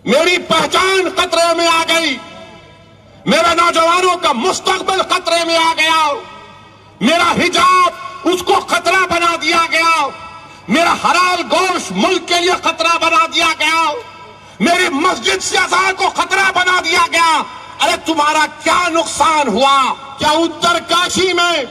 मेरी पहचान खतरे में आ गई, मेरे नौजवानों का मुस्तकबिल खतरे में आ गया, मेरा हिजाब उसको खतरा बना दिया गया, मेरा हलाल गोश्त मुल्क के लिए खतरा बना दिया गया, मेरी मस्जिद से अज़ान को खतरा बना दिया गया। अरे तुम्हारा क्या नुकसान हुआ? क्या उत्तरकाशी में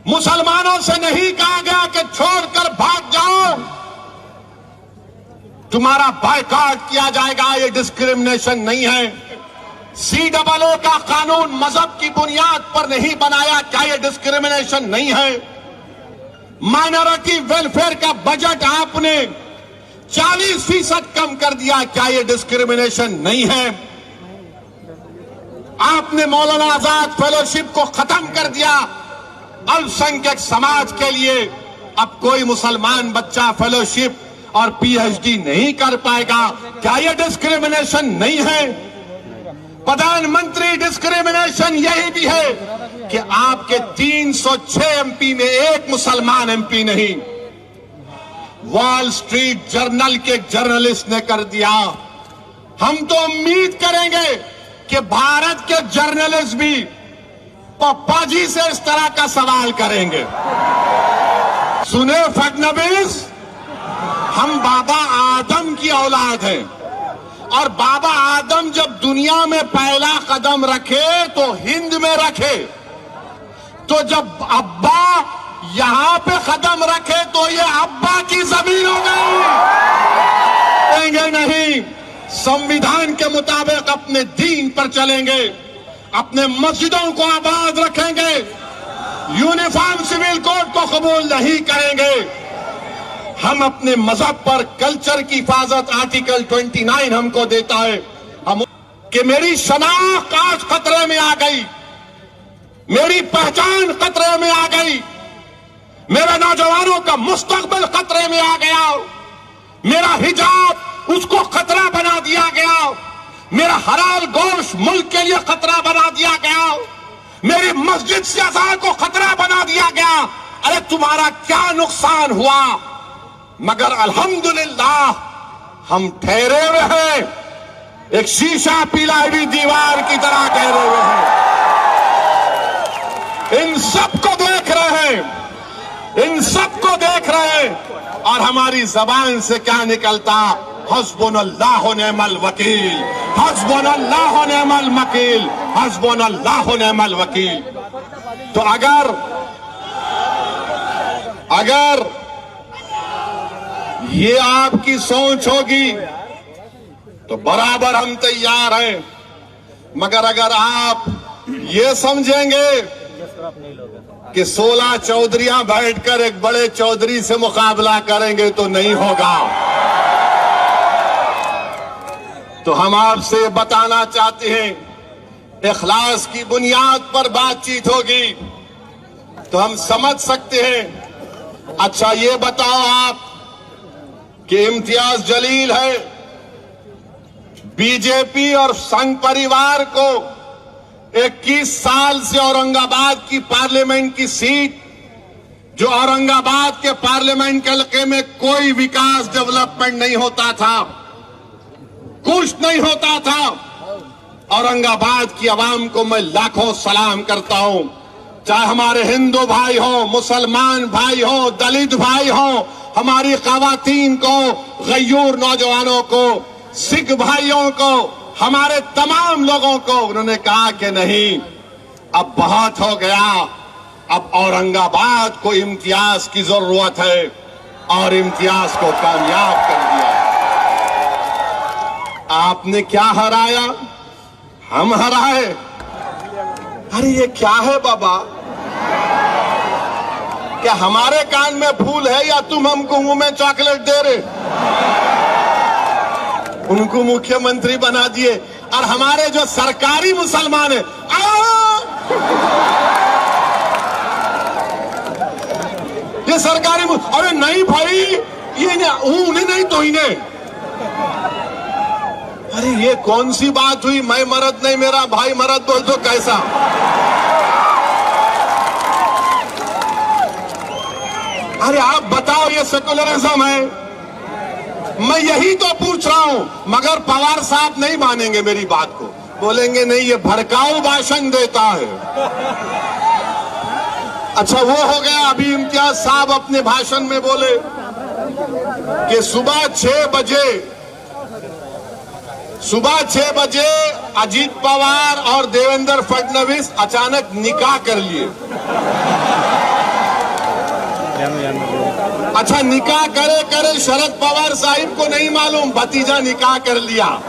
मुसलमानों से नहीं कहा गया कि छोड़कर भाग जाओ, तुम्हारा बायकॉट किया जाएगा? ये डिस्क्रिमिनेशन नहीं है। COO का कानून मजहब की बुनियाद पर नहीं बनाया, क्या ये डिस्क्रिमिनेशन नहीं है? माइनॉरिटी वेलफेयर का बजट आपने 40% कम कर दिया, क्या ये डिस्क्रिमिनेशन नहीं है? आपने मौलाना आजाद फेलोशिप को खत्म कर दिया, अल्पसंख्यक समाज के लिए अब कोई मुसलमान बच्चा फेलोशिप और PhD नहीं कर पाएगा, क्या यह डिस्क्रिमिनेशन नहीं है? प्रधानमंत्री, डिस्क्रिमिनेशन यही भी है कि आपके 306 MP में एक मुसलमान MP नहीं। वॉल स्ट्रीट जर्नल के जर्नलिस्ट ने कर दिया। हम तो उम्मीद करेंगे कि भारत के जर्नलिस्ट भी पप्पा जी से इस तरह का सवाल करेंगे। सुने फडणवीस, हम बाबा आदम की औलाद हैं, और बाबा आदम जब दुनिया में पहला कदम रखे तो हिंद में रखे, तो जब अब्बा यहां पे कदम रखे तो ये अब्बा की जमीन हो गई। देंगे नहीं, संविधान के मुताबिक अपने दीन पर चलेंगे, अपने मस्जिदों को आबाद रखेंगे, यूनिफॉर्म सिविल कोड को कबूल नहीं करेंगे। हम अपने मजहब पर कल्चर की हिफाजत आर्टिकल 29 हमको देता है। हम कि मेरी शनाख्त आज खतरे में आ गई, मेरी पहचान खतरे में आ गई, मेरे नौजवानों का मुस्तकबिल खतरे में आ गया, मेरा हिजाब उसको खतरा बना दिया गया, मेरा हलाल गोश्त मुल्क के लिए खतरा बना दिया गया, मेरी मस्जिद से अज़ान को खतरा बना दिया गया। अरे तुम्हारा क्या नुकसान हुआ? मगर अल्हम्दुलिल्लाह हम ठहरे हुए हैं, एक शीशा पिलाई हुई दीवार की तरह ठहरे हुए हैं। इन सबको देख रहे हैं, इन सबको देख रहे हैं, और हमारी जबान से क्या निकलता? हस्बुनल्लाह व निअमल वकील, हस्बुनल्लाह व निअमल वकील, हस्बुनल्लाह व निअमल वकील। तो अगर ये आपकी सोच होगी तो बराबर हम तैयार हैं, मगर अगर आप ये समझेंगे कि 16 चौधरियां बैठकर एक बड़े चौधरी से मुकाबला करेंगे तो नहीं होगा। तो हम आपसे बताना चाहते हैं, इखलास की बुनियाद पर बातचीत होगी तो हम समझ सकते हैं। अच्छा ये बताओ आप कि इम्तियाज जलील है, बीजेपी और संघ परिवार को 21 साल से औरंगाबाद की पार्लियामेंट की सीट, जो औरंगाबाद के पार्लियामेंट के इलाके में कोई विकास डेवलपमेंट नहीं होता था, कुछ नहीं होता था। औरंगाबाद की आवाम को मैं लाखों सलाम करता हूं, चाहे हमारे हिंदू भाई हो, मुसलमान भाई हो, दलित भाई हो, हमारी खवातीन को, गयूर नौजवानों को, सिख भाइयों को, हमारे तमाम लोगों को। उन्होंने कहा कि नहीं, अब बहुत हो गया, अब औरंगाबाद को इम्तियाज की जरूरत है, और इम्तियाज को कामयाब कर दिया। आपने क्या हराया? हम हराए। अरे ये क्या है बाबा? क्या हमारे कान में फूल है या तुम हमको मुंह में चॉकलेट दे रहे? उनको मुख्यमंत्री बना दिए, और हमारे जो सरकारी मुसलमान है, ये सरकारी अरे नहीं भाई, ये उन्हें नहीं तो इन्हें। अरे ये कौन सी बात हुई? मैं मर्द नहीं, मेरा भाई मर्द बोल तो कैसा? अरे आप बताओ, ये सेकुलरिज्म है? मैं यही तो पूछ रहा हूं, मगर पवार साहब नहीं मानेंगे मेरी बात को, बोलेंगे नहीं ये भड़काऊ भाषण देता है। अच्छा वो हो गया। अभी इम्तियाज साहब अपने भाषण में बोले कि सुबह 6 बजे अजीत पवार और देवेंद्र फडणवीस अचानक निकाह कर लिए। अच्छा निकाह करे करे शरद पवार साहिब को नहीं मालूम भतीजा निकाह कर लिया,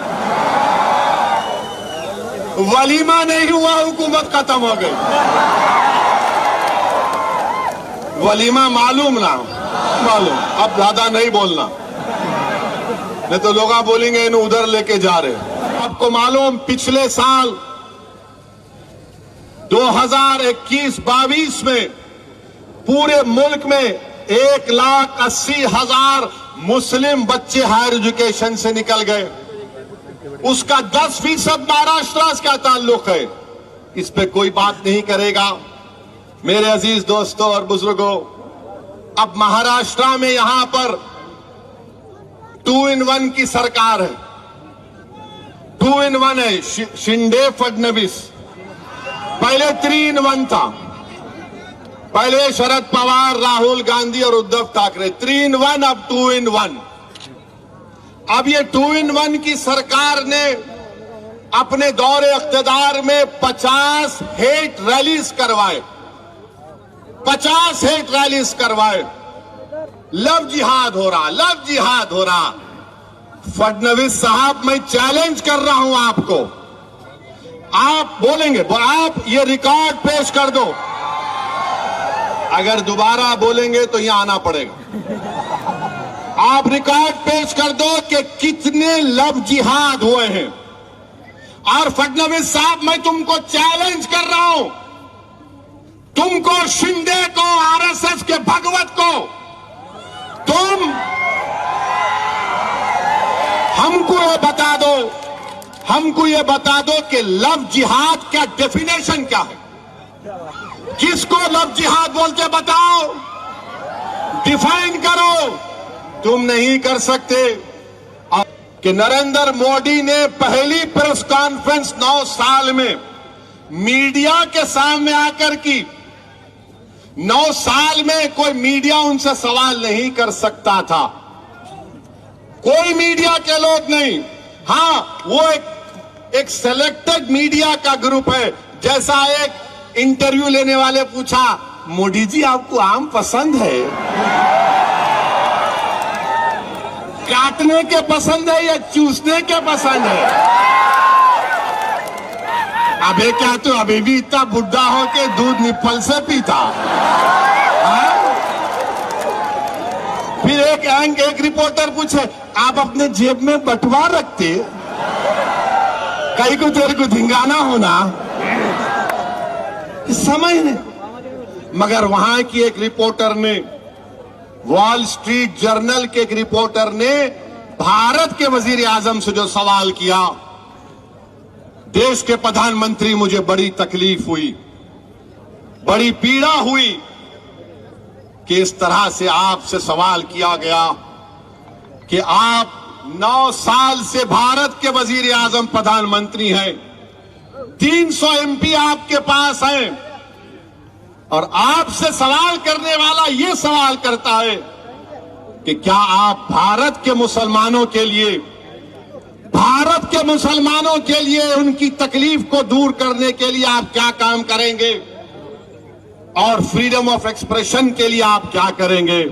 वलीमा नहीं हुआ, हुकूमत खत्म हो गई। वलीमा मालूम ना मालूम, अब ज्यादा नहीं बोलना, नहीं तो लोग बोलेंगे इन्हें उधर लेके जा रहे। आपको मालूम पिछले साल 2021-22 में पूरे मुल्क में 1,80,000 मुस्लिम बच्चे हायर एजुकेशन से निकल गए, उसका 10% महाराष्ट्र का ताल्लुक है। इस पे कोई बात नहीं करेगा। मेरे अजीज दोस्तों और बुजुर्गों, अब महाराष्ट्र में यहां पर 2 in 1 की सरकार है। 2 in 1 है, शिंदे फडणवीस। पहले 3 in 1 था, पहले शरद पवार, राहुल गांधी और उद्धव ठाकरे। 3 in 1, अब 2 in 1। अब ये 2 in 1 की सरकार ने अपने दौरे इख्तिदार में 50 हेट रैलीज करवाए, 50 हेट रैलीज करवाए। लव जिहाद हो रहा, लव जिहाद हो रहा। फडणवीस साहब मैं चैलेंज कर रहा हूं आपको, आप बोलेंगे, आप ये रिकॉर्ड पेश कर दो, अगर दोबारा बोलेंगे तो यहां आना पड़ेगा। आप रिकॉर्ड पेश कर दो कि कितने लव जिहाद हुए हैं। और फडणवीस साहब मैं तुमको चैलेंज कर रहा हूं, तुमको, शिंदे को, आरएसएस के भगवत को, तुम हमको ये बता दो कि लव जिहाद का डेफिनेशन क्या है। किसको लव जिहाद बोलते बताओ, डिफाइन करो। तुम नहीं कर सकते। कि नरेंद्र मोदी ने पहली प्रेस कॉन्फ्रेंस 9 साल में मीडिया के सामने आकर की। 9 साल में कोई मीडिया उनसे सवाल नहीं कर सकता था, कोई मीडिया के लोग नहीं। हाँ, वो एक सेलेक्टेड मीडिया का ग्रुप है। जैसा एक इंटरव्यू लेने वाले पूछा, मोदी जी आपको आम पसंद है? काटने के पसंद है या चूसने के पसंद है? अबे क्या तो अभी भी इतना बुढ़ा हो के दूध निप्पल से पीता? फिर एक रिपोर्टर पूछे, आप अपने जेब में बटुआ रखते, कहीं को तेरे को धिंगाना होना, समझ नहीं। मगर वहां की एक रिपोर्टर ने, वॉल स्ट्रीट जर्नल के एक रिपोर्टर ने भारत के वजीर आजम से जो सवाल किया, देश के प्रधानमंत्री, मुझे बड़ी तकलीफ हुई, बड़ी पीड़ा हुई कि इस तरह से आपसे सवाल किया गया कि आप 9 साल से भारत के वजीर आजम प्रधानमंत्री हैं, 300 MP आपके पास हैं, और आपसे सवाल करने वाला ये सवाल करता है कि क्या आप भारत के मुसलमानों के लिए उनकी तकलीफ को दूर करने के लिए आप क्या काम करेंगे, और फ्रीडम ऑफ एक्सप्रेशन के लिए आप क्या करेंगे।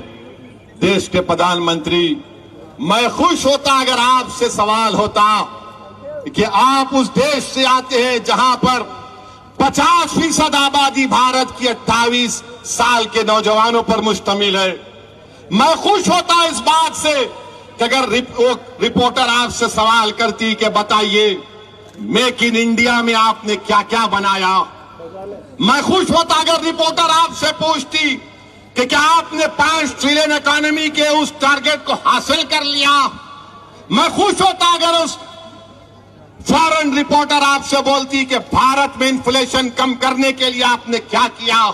देश के प्रधानमंत्री, मैं खुश होता अगर आपसे सवाल होता कि आप उस देश से आते हैं जहां पर 50% आबादी भारत की 28 साल के नौजवानों पर मुश्तमिल है। मैं खुश होता इस बात से कि अगर रिपोर्टर आपसे सवाल करती कि बताइए मेक इन इंडिया में आपने क्या क्या बनाया। मैं खुश होता अगर रिपोर्टर आपसे पूछती कि क्या आपने 5 ट्रिलियन इकोनॉमी के उस टारगेट को हासिल कर लिया। मैं खुश होता अगर उस फॉरेन रिपोर्टर आपसे बोलती कि भारत में इन्फ्लेशन कम करने के लिए आपने क्या किया।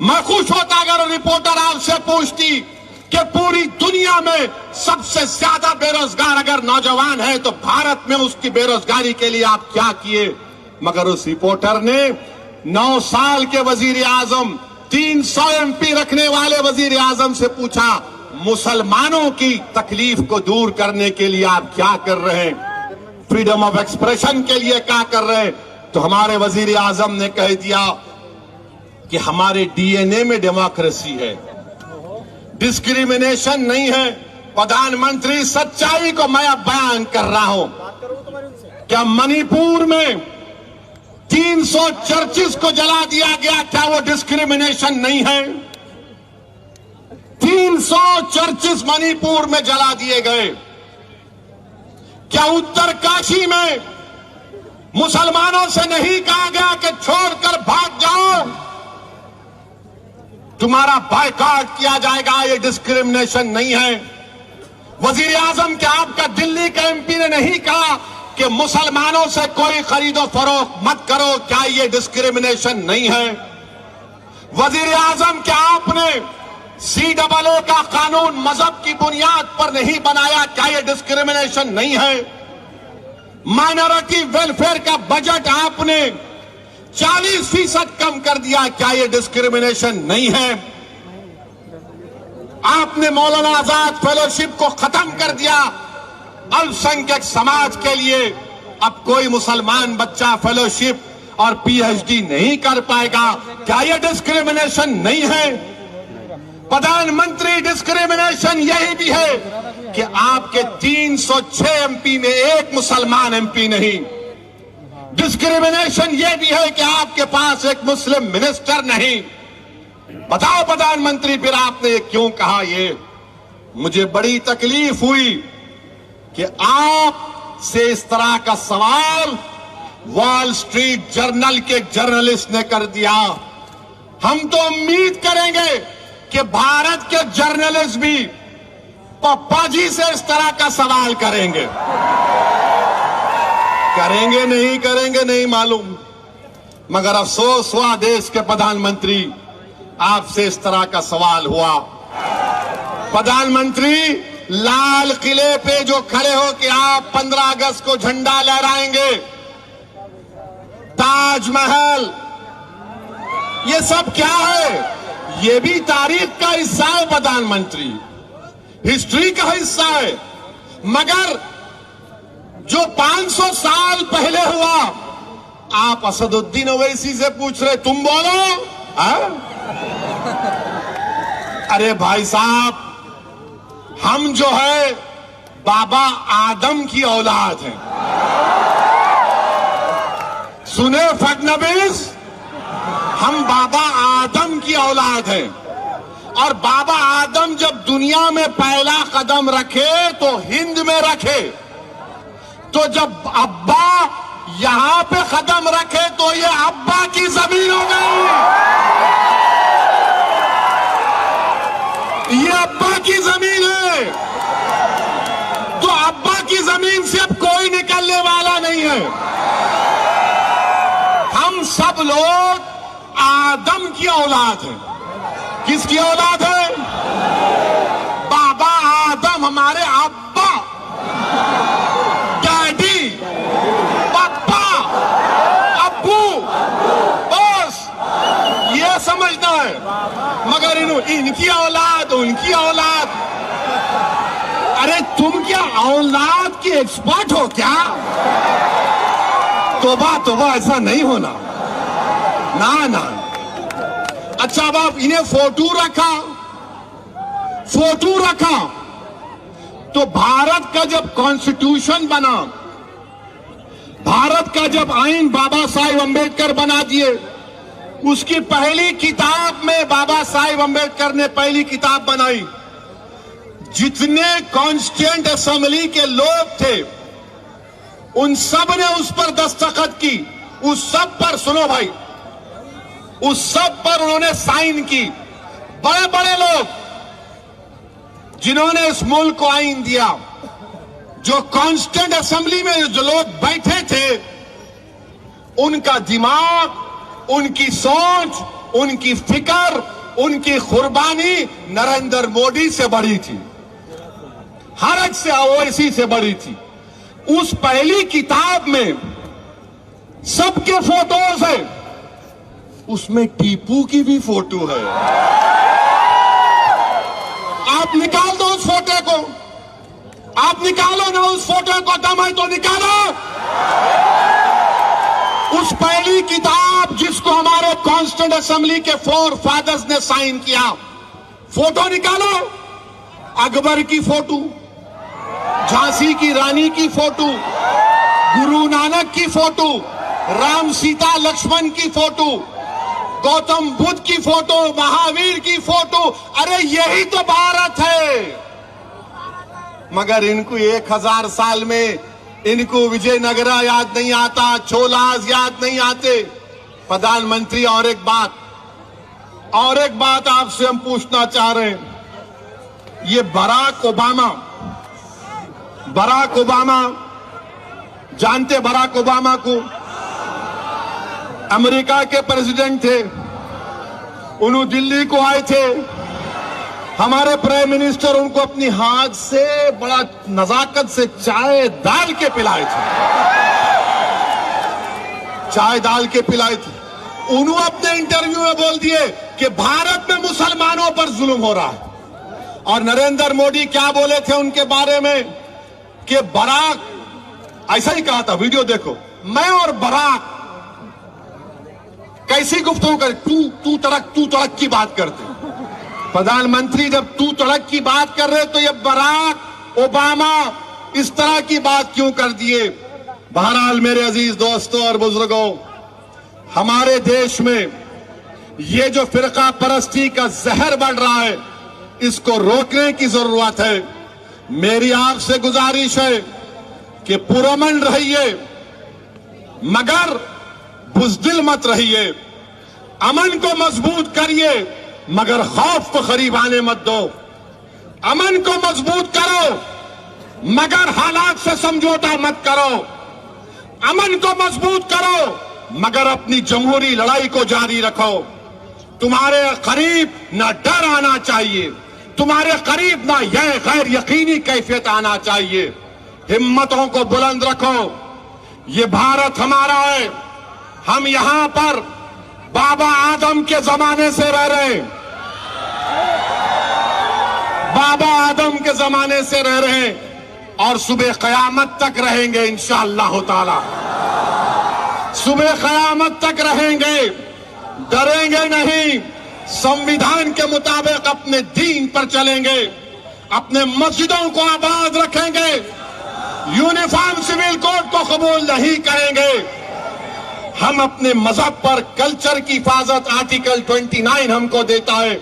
मैं खुश होता अगर रिपोर्टर आपसे पूछती कि पूरी दुनिया में सबसे ज्यादा बेरोजगार अगर नौजवान है तो भारत में उसकी बेरोजगारी के लिए आप क्या किए। मगर उस रिपोर्टर ने 9 साल के वजीर आजम 300 एमपी रखने वाले वजीर आजम से पूछा, मुसलमानों की तकलीफ को दूर करने के लिए आप क्या कर रहे हैं, फ्रीडम ऑफ एक्सप्रेशन के लिए क्या कर रहे हैं। तो हमारे वजीर आजम ने कह दिया कि हमारे डीएनए में डेमोक्रेसी है, डिस्क्रिमिनेशन नहीं है। प्रधानमंत्री सच्चाई को मैं अब बयान कर रहा हूं। क्या मणिपुर में 300 चर्चिस को जला दिया गया, क्या वो डिस्क्रिमिनेशन नहीं है? 300 चर्चिस मणिपुर में जला दिए गए। क्या उत्तरकाशी में मुसलमानों से नहीं कहा गया कि छोड़कर भाग जाओ, तुम्हारा बायकॉट किया जाएगा? ये डिस्क्रिमिनेशन नहीं है। वजीर आजम क्या आपका दिल्ली का एमपी ने नहीं कहा कि मुसलमानों से कोई खरीदो फरोख्त मत करो, क्या ये डिस्क्रिमिनेशन नहीं है? वजीर आजम क्या आपने CAA का कानून मजहब की बुनियाद पर नहीं बनाया, क्या ये डिस्क्रिमिनेशन नहीं है? माइनॉरिटी वेलफेयर का बजट आपने 40% कम कर दिया, क्या ये डिस्क्रिमिनेशन नहीं है? आपने मौलाना आजाद फेलोशिप को खत्म कर दिया अल्पसंख्यक समाज के लिए। अब कोई मुसलमान बच्चा फेलोशिप और PhD नहीं कर पाएगा, क्या ये डिस्क्रिमिनेशन नहीं है? प्रधानमंत्री डिस्क्रिमिनेशन यही भी है कि आपके 306 एमपी में एक मुसलमान एमपी नहीं। डिस्क्रिमिनेशन यह भी है कि आपके पास एक मुस्लिम मिनिस्टर नहीं। बताओ प्रधानमंत्री, फिर आपने ये क्यों कहा? ये मुझे बड़ी तकलीफ हुई कि आप से इस तरह का सवाल वॉल स्ट्रीट जर्नल के जर्नलिस्ट ने कर दिया। हम तो उम्मीद करेंगे कि भारत के जर्नलिस्ट भी पप्पा जी से इस तरह का सवाल करेंगे। करेंगे नहीं मालूम, मगर अफसोस हुआ देश के प्रधानमंत्री, आपसे इस तरह का सवाल हुआ। प्रधानमंत्री लाल किले पे जो खड़े हो कि आप 15 अगस्त को झंडा लहराएंगे, ताजमहल, ये सब क्या है? ये भी तारीख का हिस्सा है प्रधानमंत्री, हिस्ट्री का हिस्सा है। मगर जो 500 साल पहले हुआ, आप असदुद्दीन ओवैसी से पूछ रहे, तुम बोलो है? अरे भाई साहब, हम जो है बाबा आदम की औलाद हैं। सुने फडनवीस, हम बाबा आदम की औलाद हैं। और बाबा आदम जब दुनिया में पहला कदम रखे तो हिंद में रखे, तो जब अब्बा यहां पे कदम रखे तो ये अब्बा की जमीन हो गई, ये अब्बा की जमीन है। तो अब्बा की जमीन से अब कोई निकलने वाला नहीं है। हम सब लोग आदम की औलाद हैं। किसकी औलाद है? बाबा आदम, हमारे अब्बा, डैडी, पापा, अब्बू, बस ये समझना है। मगर इनकी औलाद, उनकी औलाद, अरे तुम क्या औलाद की एक्सपर्ट हो क्या? तोबा ऐसा नहीं होना, ना। अच्छा, अब आप इन्हें फोटो रखा तो भारत का जब कॉन्स्टिट्यूशन बना, भारत का जब आईन बाबा साहेब अंबेडकर बना दिए, उसकी पहली किताब में बाबा साहेब अंबेडकर ने पहली किताब बनाई। जितने कॉन्स्टिट्यूएंट असेंबली के लोग थे उन सब ने उस पर दस्तखत की। उस सब पर, सुनो भाई, उस सब पर उन्होंने साइन की। बड़े बड़े लोग जिन्होंने इस मुल्क को आईन दिया, जो कॉन्स्टिट्यूएंट असेंबली में जो लोग बैठे थे, उनका दिमाग, उनकी सोच, उनकी फिक्र उनकी कुर्बानी नरेंद्र मोदी से बड़ी थी, हरक से ओवैसी से बड़ी थी। उस पहली किताब में सबके फोटोज है, उसमें टीपू की भी फोटो है। आप निकाल दो उस फोटो को, आप निकालो ना उस फोटो को, दम है तो निकालो। उस पहली किताब जिसको हमारे कॉन्स्टिट्यूंट असेंबली के 4 फादर्स ने साइन किया, फोटो निकालो। अकबर की फोटो, झांसी की रानी की फोटो, गुरु नानक की फोटो, राम सीता लक्ष्मण की फोटो, गौतम बुद्ध की फोटो, महावीर की फोटो। अरे यही तो भारत है। मगर इनको 1000 साल में इनको विजयनगरा याद नहीं आता, चोलास याद नहीं आते। प्रधानमंत्री और एक बात आपसे हम पूछना चाह रहे हैं। ये बराक ओबामा जानते? बराक ओबामा को अमेरिका के प्रेसिडेंट थे, उन्होंने दिल्ली को आए थे। हमारे प्राइम मिनिस्टर उनको अपनी हाथ से बड़ा नजाकत से चाय डाल के पिलाए थे, चाय डाल के पिलाए थे। उन्होंने अपने इंटरव्यू में बोल दिए कि भारत में मुसलमानों पर जुल्म हो रहा है। और नरेंद्र मोदी क्या बोले थे उनके बारे में कि बराक, ऐसा ही कहा था, वीडियो देखो। मैं और बराक कैसी गुफ्तगू कर, तू तड़क की बात करते। प्रधानमंत्री जब तू तड़क की बात कर रहे तो ये बराक ओबामा इस तरह की बात क्यों कर दिए? बहरहाल मेरे अजीज दोस्तों और बुजुर्गों, हमारे देश में ये जो फिरका परस्ती का जहर बढ़ रहा है, इसको रोकने की जरूरत है। मेरी आपसे गुजारिश है कि पुरअमन रहिए, मगर बुज़दिल मत रहिए। अमन को मजबूत करिए, मगर खौफ को करीब आने मत दो। अमन को मजबूत करो, मगर हालात से समझौता मत करो। अमन को मजबूत करो, मगर अपनी जमहूरी लड़ाई को जारी रखो। तुम्हारे करीब ना डर आना चाहिए, तुम्हारे करीब ना यह गैर यकीनी कैफियत आना चाहिए। हिम्मतों को बुलंद रखो। ये भारत हमारा है। हम यहां पर बाबा आदम के जमाने से रह रहे हैं, बाबा आदम के जमाने से रह रहे हैं और सुबह कयामत तक रहेंगे इंशाअल्लाह ताला। सुबह कयामत तक रहेंगे, डरेंगे नहीं। संविधान के मुताबिक अपने दीन पर चलेंगे, अपने मस्जिदों को आबाद रखेंगे, यूनिफॉर्म सिविल कोड को कबूल नहीं करेंगे। हम अपने मजहब पर, कल्चर की हिफाजत आर्टिकल 29 हमको देता है।